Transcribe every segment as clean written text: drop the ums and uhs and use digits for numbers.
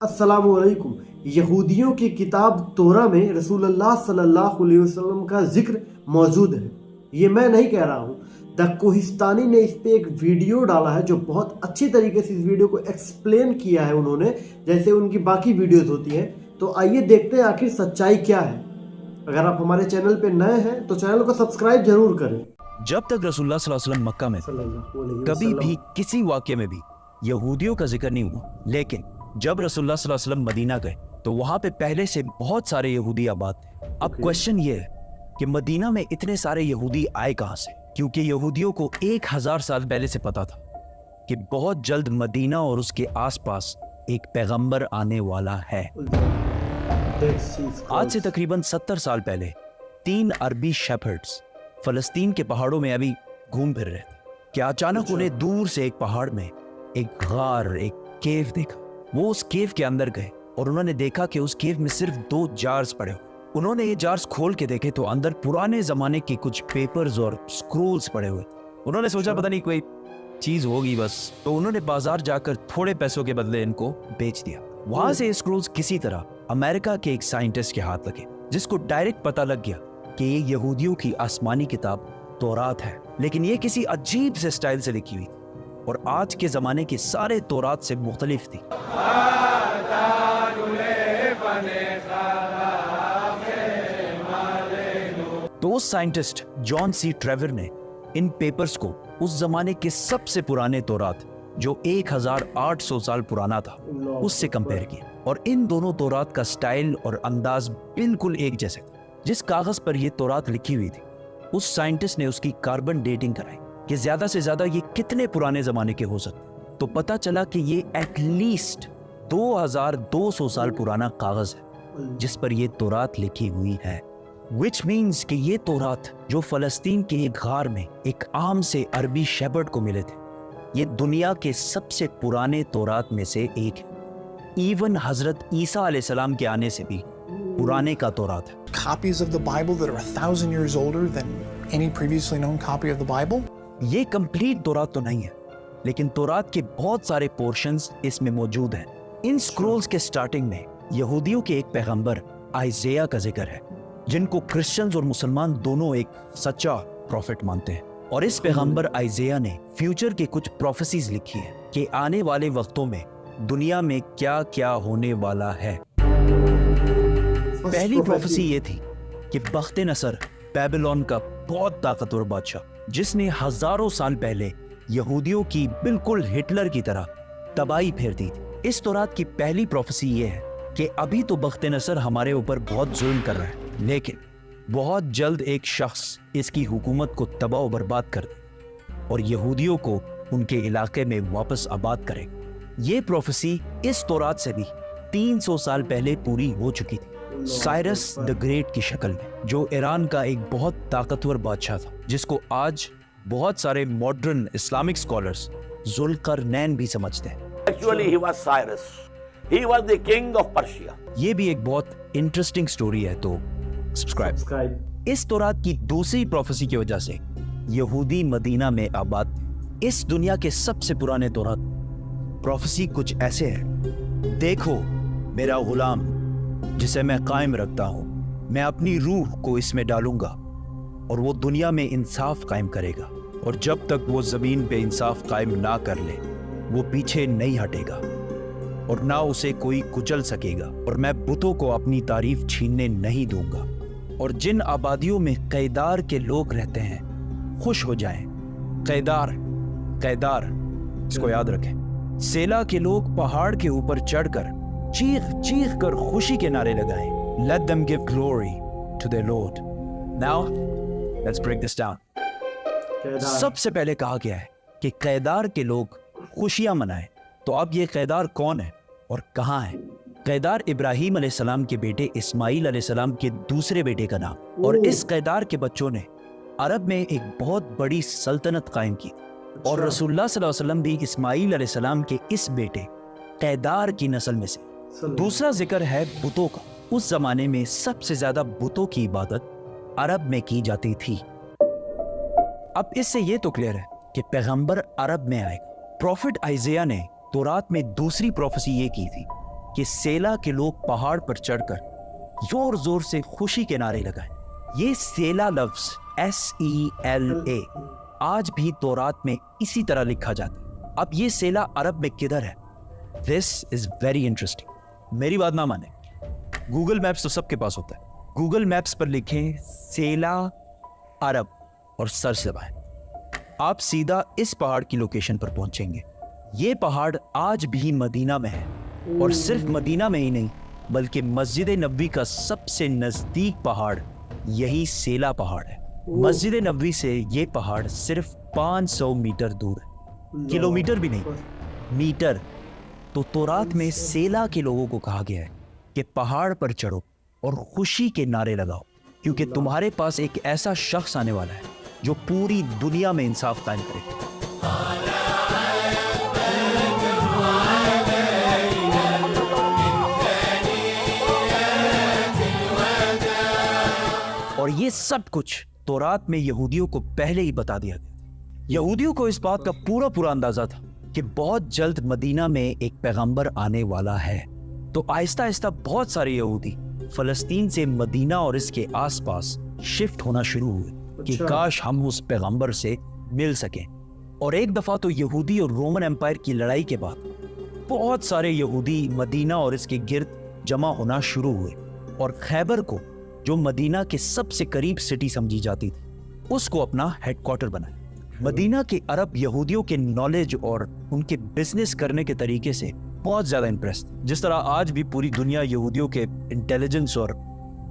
अस्सलामुअलैकुम। यहूदियों की किताब तोरा में रसूल अल्लाह सल्लल्लाहु अलैहि वसल्लम का जिक्र मौजूद है। ये मैं नहीं कह रहा हूँ, द कोहिस्तानी ने इस पे एक वीडियो डाला है जो बहुत अच्छी तरीके से इस वीडियो को एक्सप्लेन किया है उन्होंने, जैसे उनकी बाकी वीडियोस होती हैं। तो आइए देखते हैं आखिर सच्चाई क्या है। अगर आप हमारे चैनल पे नए हैं तो चैनल को सब्सक्राइब जरूर करें। जब तक रसूलुल्लाह सल्लल्लाहु अलैहि वसल्लम मक्का में थे, कभी भी किसी वाक्य में भी यहूदियों का जिक्र नहीं हुआ। लेकिन जब रसूलुल्लाह सल्लल्लाहु अलैहि वसल्लम मदीना गए तो वहां पे पहले से बहुत सारे यहूदी आबाद थे। अब क्वेश्चन ये है कि मदीना में इतने सारे यहूदी आए कहां से? क्योंकि यहूदियों को 1000 साल पहले से पता था कि बहुत जल्द मदीना और उसके आसपास एक पैगंबर आने वाला है। आज से तकरीबन 70 साल पहले 3 अरबी शेफर्ड्स फलस्तीन के पहाड़ों में अभी घूम फिर रहे थे कि अचानक उन्हें दूर से एक पहाड़ में एक गार, एक केव देखा। वो उस केव के अंदर गए और उन्होंने देखा कि उस केव में सिर्फ 2 जार्स पड़े हुए। उन्होंने ये जार्स खोल के देखे तो अंदर पुराने जमाने के कुछ पेपर्स और स्क्रोल्स पड़े हुए। उन्होंने सोचा पता नहीं कोई चीज होगी बस, तो उन्होंने बाजार जाकर थोड़े पैसों के बदले इनको बेच दिया। वहां से स्क्रोल्स किसी तरह अमेरिका के एक साइंटिस्ट के हाथ लगे, जिसको डायरेक्ट पता लग गया कि ये यहूदियों की आसमानी किताब तौरात है। लेकिन ये किसी अजीब से स्टाइल से लिखी हुई और आज के जमाने के सारे तौरात से मुख्तलिफ थी। तो उस साइंटिस्ट जॉन सी ट्रेवर ने इन पेपर्स को उस जमाने के सबसे पुराने तौरात, जो 1800 साल पुराना था, उससे कंपेयर किया और इन दोनों तौरात का स्टाइल और अंदाज बिल्कुल एक जैसे था। जिस कागज पर यह तौरात लिखी हुई थी, उस साइंटिस्ट ने उसकी कार्बन डेटिंग कराई कि ज्यादा से ज्यादा ये कितने पुराने जमाने के हो सकते। तो पता चला कि ये एटलीस्ट 2200 साल पुराना कागज है जिस पर ये तौरात लिखी हुई है। विच मीन्स कि ये तौरात जो फलस्तीन के एक गार में एक आम से अरबी शेफर्ड को मिले थे, ये दुनिया के सबसे पुराने तौरात में से एक है। इवन हजरत ईसा अलैहिस्सलाम के आने से भी पुराने का तौरात है। Copies of the Bible that are 1000 years older than any previously known copy of the Bible? ये कंप्लीट तौरात तो नहीं है, लेकिन तौरात के बहुत सारे पोर्शंस इसमें मौजूद हैं। इन स्क्रोल्स के स्टार्टिंग में यहूदियों के एक पैगंबर आइज़ाया का जिक्र है, जिनको क्रिश्चियंस और मुसलमान दोनों एक सच्चा प्रॉफिट मानते हैं। और इस पैगंबर आइज़ाया ने फ्यूचर के कुछ प्रोफेसीज लिखी है कि आने वाले वक्तों में दुनिया में क्या क्या होने वाला है। पहली प्रोफेसी ये थी कि बख्त नसर बेबीलोन का बहुत ताकतवर बादशाह, जिसने हजारों साल पहले यहूदियों की बिल्कुल हिटलर की तरह तबाही फेर दी थी। इस तौरात की पहली प्रोफेसी ये है कि अभी तो बख्त नसर हमारे ऊपर बहुत जुल्म कर रहा है, लेकिन बहुत जल्द एक शख्स इसकी हुकूमत को तबाह और बर्बाद कर दे और यहूदियों को उनके इलाके में वापस आबाद करे। ये प्रोफेसी इस तौरात से भी 300 साल पहले पूरी हो चुकी थी, साइरस द ग्रेट की शक्ल में, जो ईरान का एक बहुत ताकतवर बादशाह था, जिसको आज बहुत सारे मॉडर्न इस्लामिक स्कॉलर्स जुल्करनैन भी समझते हैं। Actually, he was Cyrus. He was the king of Persia. ये भी एक बहुत इंटरेस्टिंग स्टोरी है, तो सब्सक्राइब। इस तौरात की दूसरी प्रोफेसी की वजह से यहूदी मदीना में आबाद। इस दुनिया के सबसे पुराने तौरात प्रोफेसी कुछ ऐसे है, देखो मेरा गुलाम जिसे मैं कायम रखता हूं, मैं अपनी रूह को इसमें डालूंगा और वो दुनिया में इंसाफ कायम करेगा, और जब तक वो जमीन पे इंसाफ कायम ना कर ले वो पीछे नहीं हटेगा और ना उसे कोई कुचल सकेगा, और मैं बुतों को अपनी तारीफ छीनने नहीं दूंगा। और जिन आबादियों में कैदार के लोग रहते हैं खुश हो जाएं। कैदार, कैदार, इसको याद रखें। सेला के लोग पहाड़ के ऊपर चढ़कर चीख चीख कर खुशी के नारे लगाएं। Let them give glory to their Lord. Now, let's break this down. सबसे पहले कहा गया है कि कैदार के लोग खुशियां मनाएं। तो अब ये कैदार कौन है और कहां है? कैदार इब्राहिम अलैहिस्सलाम के बेटे इस्माइल अलैहिस्सलाम के दूसरे बेटे का नाम। और इस कैदार के बच्चों ने अरब में एक बहुत बड़ी सल्तनत कायम की, और रसूलुल्लाह सल्लल्लाहु अलैहि वसल्लम भी इस्माइल अलैहिस्सलाम के इस बेटे कैदार की नस्ल में से। दूसरा जिक्र है बुतों का। उस जमाने में सबसे ज्यादा बुतों की इबादत अरब में की जाती थी। अब इससे यह तो क्लियर है कि पैगंबर अरब में आएगा। प्रॉफिट आइज़ाया ने तौरात में दूसरी प्रोफेसी ये की थी کہ سیلا کے لوگ پہاڑ پر چڑھ کر زور زور سے خوشی کے نعرے لگائیں. یہ سیلا لفظ SELA آج بھی تورات میں اسی طرح لکھا جاتا ہے. اب یہ سیلا عرب میں کدھر ہے؟ This is very interesting. میری بات نہ مانیں, گوگل میپس تو سب کے پاس ہوتا ہے. گوگل میپس پر لکھیں سیلا عرب اور سرچ دبائیں, آپ سیدھا اس پہاڑ کی لوکیشن پر پہنچیں گے. یہ پہاڑ آج بھی مدینہ میں ہے, اور صرف مدینہ میں ہی نہیں بلکہ مسجد نبوی کا سب سے نزدیک پہاڑ یہی سیلا پہاڑ ہے. مسجد نبوی سے یہ پہاڑ صرف 500 میٹر دور ہے, کلومیٹر بھی نہیں, میٹر. تو تورات میں سیلا کے لوگوں کو کہا گیا ہے کہ پہاڑ پر چڑھو اور خوشی کے نعرے لگاؤ, کیونکہ تمہارے پاس ایک ایسا شخص آنے والا ہے جو پوری دنیا میں انصاف قائم کرے. اور یہ سب کچھ تورات میں یہودیوں کو پہلے ہی بتا دیا گیا. یہودیوں کو اس بات کا پورا اندازہ تھا کہ بہت جلد مدینہ میں ایک پیغمبر آنے والا ہے. تو آہستہ آہستہ بہت سارے یہودی فلسطین سے مدینہ اور اس کے آس پاس شفٹ ہونا شروع ہوئے کہ کاش ہم اس پیغمبر سے مل سکیں. اور ایک دفعہ تو یہودی اور رومن امپائر کی لڑائی کے بعد بہت سارے یہودی مدینہ اور اس کے گرد جمع ہونا شروع ہوئے, اور خیبر کو جو مدینہ کے سب سے قریب سٹی سمجھی جاتی تھی اس کو اپنا ہیڈ کوارٹر بنایا. مدینہ کے عرب یہودیوں کے نالج اور ان کے بزنس کرنے کے طریقے سے بہت زیادہ امپریس, جس طرح آج بھی پوری دنیا یہودیوں کے انٹیلیجنس اور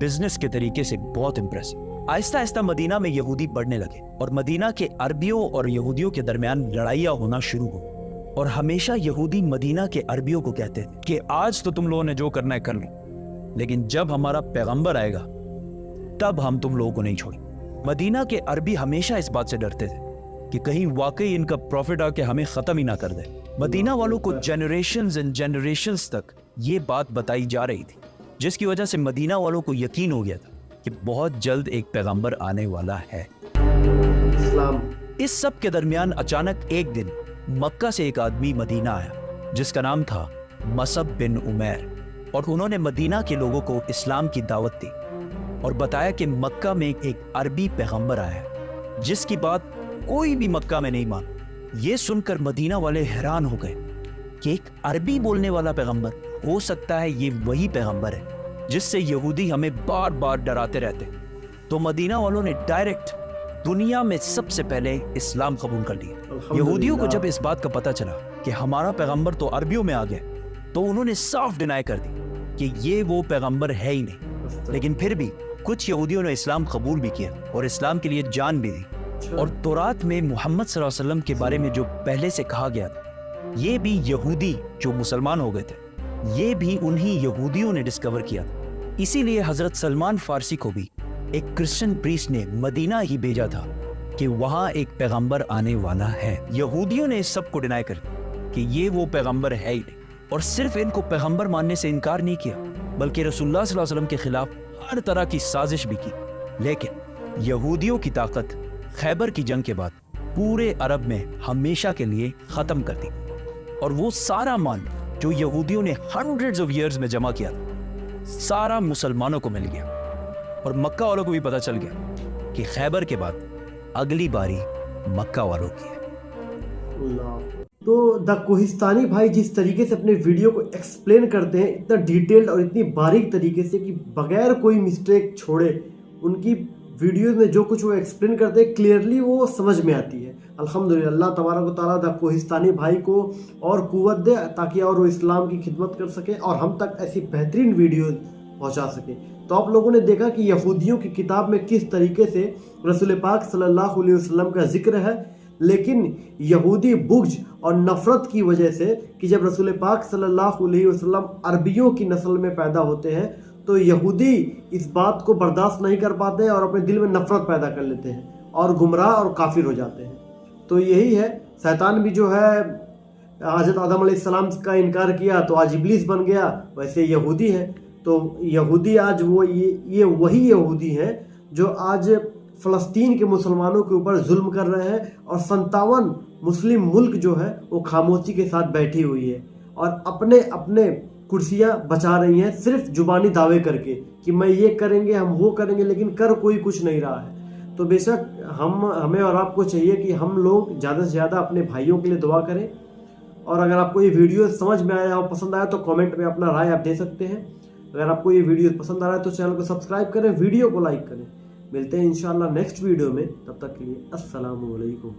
بزنس کے طریقے سے بہت امپریس. آہستہ آہستہ مدینہ میں یہودی بڑھنے لگے, اور مدینہ کے عربیوں اور یہودیوں کے درمیان لڑائیاں ہونا شروع ہوئی. اور ہمیشہ یہودی مدینہ کے عربیوں کو کہتے تھے کہ آج تو تم لوگوں نے جو کرنا ہے کر لو, لیکن جب ہمارا پیغمبر آئے گا تب ہم تم لوگوں کو نہیں چھوڑیں. مدینہ کے عربی ہمیشہ اس بات سے ڈرتے تھے کہ کہیں واقعی ان کا پروفٹ آ کے ہمیں ختم ہی نہ کر دے. مدینہ والوں کو جنریشنز اینڈ جنریشنز تک یہ بات بتائی جا رہی تھی, جس کی وجہ سے مدینہ والوں کو یقین ہو گیا تھا کہ بہت جلد ایک پیغمبر آنے والا ہے. اس سب کے درمیان اچانک ایک دن مکہ سے ایک آدمی مدینہ آیا جس کا نام تھا مصعب بن عمیر, اور انہوں نے مدینہ کے لوگوں کو اسلام کی دعوت دی اور بتایا کہ مکہ میں ایک عربی پیغمبر آیا ہے جس کی بات کوئی بھی مکہ میں نہیں مانا. یہ سن کر مدینہ والے حیران ہو گئے کہ ایک عربی بولنے والا پیغمبر, ہو سکتا ہے یہ وہی پیغمبر ہے جس سے یہودی ہمیں بار بار ڈراتے رہتے. تو مدینہ والوں نے ڈائریکٹ دنیا میں سب سے پہلے اسلام قبول کر لیا. یہودیوں کو جب اس بات کا پتہ چلا کہ ہمارا پیغمبر تو عربیوں میں آ گیا, تو انہوں نے صاف ڈینائی کر دی کہ یہ وہ پیغمبر ہے ہی نہیں. لیکن پھر بھی کچھ یہودیوں نے اسلام قبول بھی کیا اور اسلام کے لیے جان بھی دی. اور تورات میں محمد صلی اللہ علیہ وسلم کے بارے میں جو پہلے سے کہا گیا تھا, یہ بھی یہودی جو مسلمان ہو گئے تھے, یہ بھی انہی یہودیوں نے ڈسکور کیا تھا. اسی لیے حضرت سلمان فارسی کو بھی ایک کرسچن پریسٹ نے مدینہ ہی بھیجا تھا کہ وہاں ایک پیغمبر آنے والا ہے. یہودیوں نے اس سب کو ڈینائی کر دیا کہ یہ وہ پیغمبر ہے ہی نہیں, اور صرف ان کو پیغمبر ماننے سے انکار نہیں کیا بلکہ رسول اللہ صلی اللہ علیہ وسلم کے خلاف ہر طرح کی سازش بھی کی. لیکن یہودیوں کی طاقت خیبر کی جنگ کے بعد پورے عرب میں ہمیشہ کے لیے ختم کر دی, اور وہ سارا مال جو یہودیوں نے ہنڈریڈز آف ایئرز میں جمع کیا تھا سارا مسلمانوں کو مل گیا. اور مکہ والوں کو بھی پتہ چل گیا کہ خیبر کے بعد اگلی باری مکہ والوں کی ہے. تو دا کوہستانی بھائی جس طریقے سے اپنے ویڈیو کو ایکسپلین کرتے ہیں, اتنا ڈیٹیلڈ اور اتنی باریک طریقے سے کہ بغیر کوئی مسٹیک چھوڑے ان کی ویڈیوز میں جو کچھ وہ ایکسپلین کرتے ہیں کلیئرلی وہ سمجھ میں آتی ہے. الحمدللہ اللہ تبارک و تعالیٰ دا کوہستانی بھائی کو اور قوت دے تاکہ اور وہ اسلام کی خدمت کر سکے اور ہم تک ایسی بہترین ویڈیوز پہنچا سکے. تو آپ لوگوں نے دیکھا کہ یہودیوں کی کتاب میں کس طریقے سے رسول پاک صلی اللہ علیہ وسلم کا ذکر ہے, لیکن یہودی بغض اور نفرت کی وجہ سے کہ جب رسول پاک صلی اللہ علیہ وسلم عربیوں کی نسل میں پیدا ہوتے ہیں تو یہودی اس بات کو برداشت نہیں کر پاتے ہیں اور اپنے دل میں نفرت پیدا کر لیتے ہیں اور گمراہ اور کافر ہو جاتے ہیں. تو یہی ہے, شیطان بھی جو ہے حضرت آدم علیہ السلام کا انکار کیا تو آج ابلیس بن گیا, ویسے یہودی ہے. تو یہودی آج وہ یہ وہی یہودی ہیں جو آج فلسطین کے مسلمانوں کے اوپر ظلم کر رہے ہیں, اور 57 مسلم ملک جو ہے وہ خاموشی کے ساتھ بیٹھی ہوئی ہے اور اپنے कुर्सियां बचा रही हैं सिर्फ जुबानी दावे करके कि मैं ये करेंगे, हम वो करेंगे, लेकिन कर कोई कुछ नहीं रहा है। तो बेशक हमें और आपको चाहिए कि हम लोग ज़्यादा से ज़्यादा अपने भाइयों के लिए दुआ करें। और अगर आपको ये वीडियो समझ में आया और पसंद आया तो कमेंट में अपना राय आप दे सकते हैं। अगर आपको ये वीडियो पसंद आ रहा है तो चैनल को सब्सक्राइब करें, वीडियो को लाइक करें। मिलते हैं इंशाल्लाह नेक्स्ट वीडियो में, तब तक के लिए अस्सलामु अलैकुम।